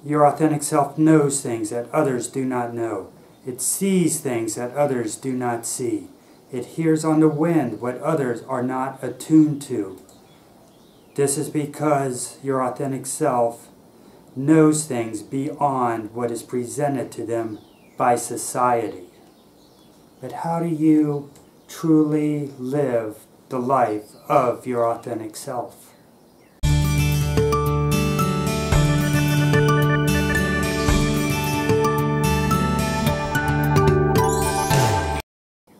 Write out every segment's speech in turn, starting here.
Your authentic self knows things that others do not know. It sees things that others do not see. It hears on the wind what others are not attuned to. This is because your authentic self knows things beyond what is presented to them by society. But how do you truly live the life of your authentic self?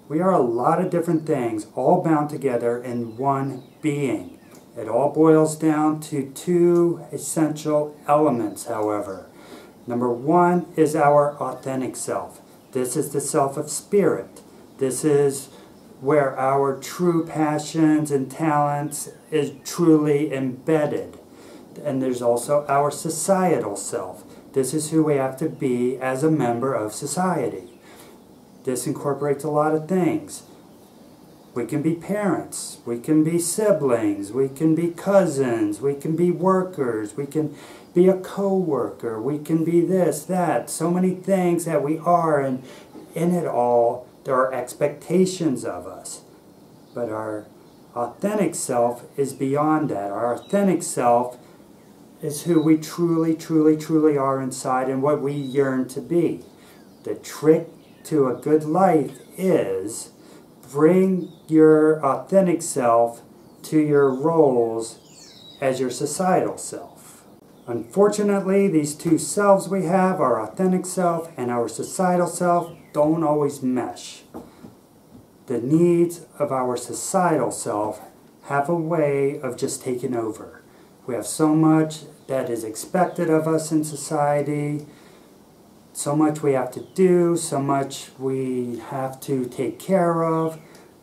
We are a lot of different things, all bound together in one being. It all boils down to two essential elements, however. Number one is our authentic self. This is the self of spirit. This is where our true passions and talents is truly embedded. And there's also our societal self. This is who we have to be as a member of society. This incorporates a lot of things. We can be parents, we can be siblings, we can be cousins, we can be workers, we can be a co-worker, we can be this, that, so many things that we are, and in it all, there are expectations of us. But our authentic self is beyond that. Our authentic self is who we truly, truly, truly are inside and what we yearn to be. The trick to a good life is bring your authentic self to your roles as your societal self. Unfortunately, these two selves we have, our authentic self and our societal self, don't always mesh. The needs of our societal self have a way of just taking over. We have so much that is expected of us in society, so much we have to do, so much we have to take care of,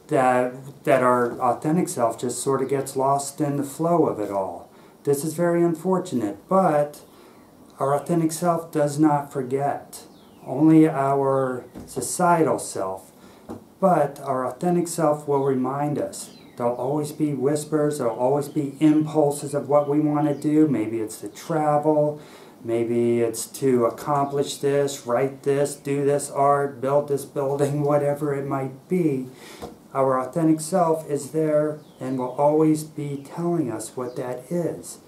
that our authentic self just sort of gets lost in the flow of it all. This is very unfortunate, but our authentic self does not forget. Only our societal self. But our authentic self will remind us. There'll always be whispers, there'll always be impulses of what we want to do. Maybe it's to travel, maybe it's to accomplish this, write this, do this art, build this building, whatever it might be. Our authentic self is there and will always be telling us what that is.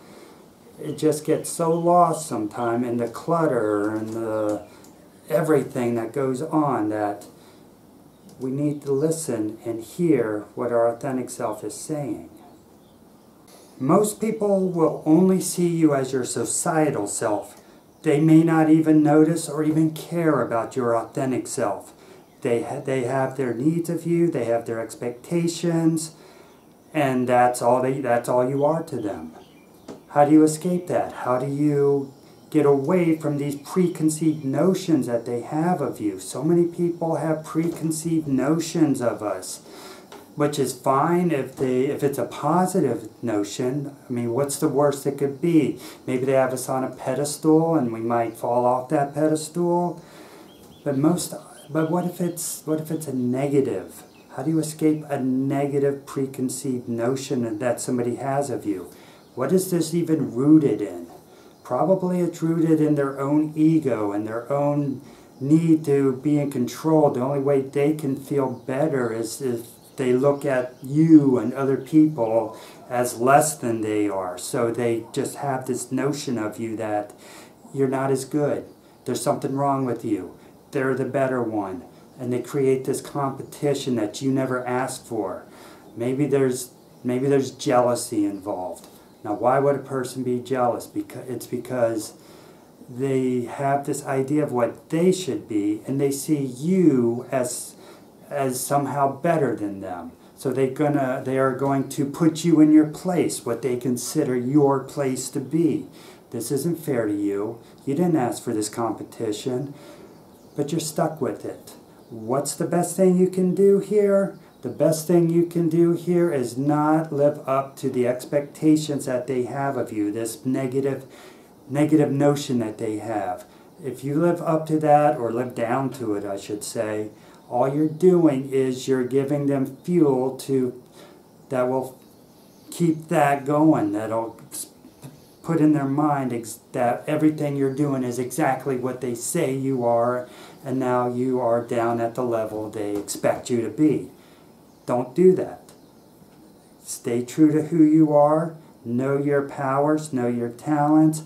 It just gets so lost sometimes in the clutter and the everything that goes on that we need to listen and hear what our authentic self is saying. Most people will only see you as your societal self. They may not even notice or even care about your authentic self. They have their needs of you, they have their expectations, and that's all you are to them. How do you escape that? How do you get away from these preconceived notions that they have of you? So many people have preconceived notions of us, which is fine if it's a positive notion. I mean, what's the worst it could be? Maybe they have us on a pedestal and we might fall off that pedestal. But what if it's a negative? How do you escape a negative preconceived notion that somebody has of you? What is this even rooted in? Probably it's rooted in their own ego and their own need to be in control. The only way they can feel better is if they look at you and other people as less than they are. So they just have this notion of you that you're not as good. There's something wrong with you. They're the better one. And they create this competition that you never asked for. Maybe there's jealousy involved. Now, why would a person be jealous? It's because they have this idea of what they should be, and they see you as somehow better than them. So they are going to put you in your place, what they consider your place to be. This isn't fair to you. You didn't ask for this competition, but you're stuck with it. What's the best thing you can do here? The best thing you can do here is not live up to the expectations that they have of you, this negative notion that they have. If you live up to that, or live down to it, I should say, all you're doing is you're giving them fuel that will keep that going, that'll put in their mind that everything you're doing is exactly what they say you are, and now you are down at the level they expect you to be. Don't do that. Stay true to who you are, know your powers, know your talents,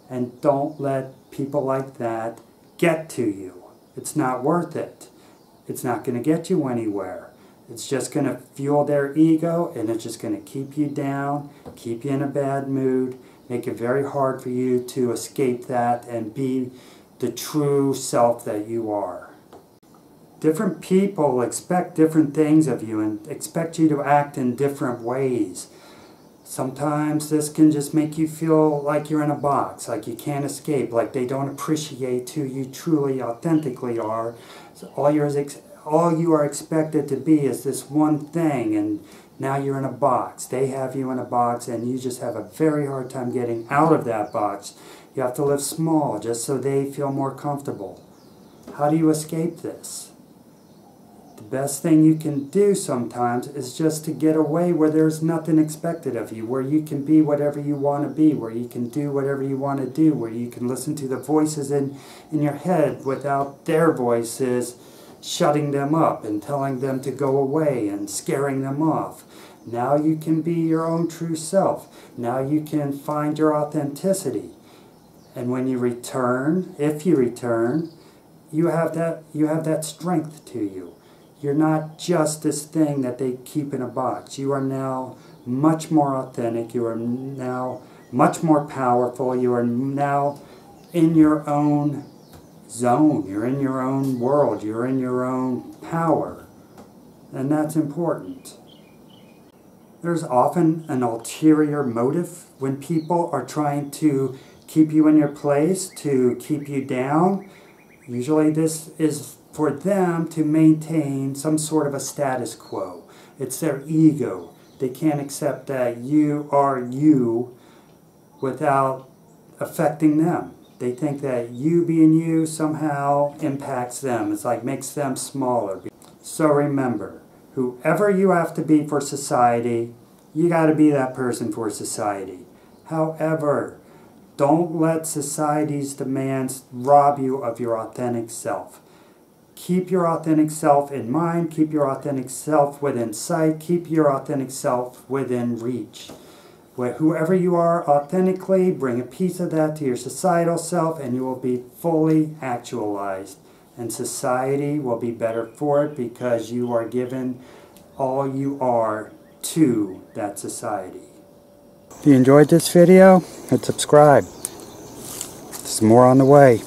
and don't let people like that get to you. It's not worth it. It's not going to get you anywhere. It's just going to fuel their ego, and it's just going to keep you down, keep you in a bad mood, make it very hard for you to escape that and be the true self that you are. Different people expect different things of you and expect you to act in different ways. Sometimes this can just make you feel like you're in a box, like you can't escape, like they don't appreciate who you truly, authentically are. So all you are expected to be is this one thing, and now you're in a box. They have you in a box, and you just have a very hard time getting out of that box. You have to live small just so they feel more comfortable. How do you escape this? The best thing you can do sometimes is just to get away where there's nothing expected of you, where you can be whatever you want to be, where you can do whatever you want to do, where you can listen to the voices in your head without their voices shutting them up and telling them to go away and scaring them off. Now you can be your own true self. Now you can find your authenticity. And when you return, if you return, you have that strength to you. You're not just this thing that they keep in a box. You are now much more authentic. You are now much more powerful. You are now in your own zone. You're in your own world. You're in your own power. And that's important. There's often an ulterior motive when people are trying to keep you in your place, to keep you down. Usually this is for them to maintain some sort of a status quo. It's their ego. They can't accept that you are you without affecting them. They think that you being you somehow impacts them. It's like makes them smaller. So remember, whoever you have to be for society, you got to be that person for society. However, don't let society's demands rob you of your authentic self. Keep your authentic self in mind, keep your authentic self within sight, keep your authentic self within reach. Whoever you are authentically, bring a piece of that to your societal self and you will be fully actualized. And society will be better for it because you are given all you are to that society. If you enjoyed this video, hit subscribe. There's more on the way.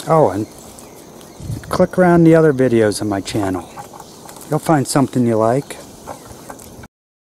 Oh, and click around the other videos on my channel. You'll find something you like.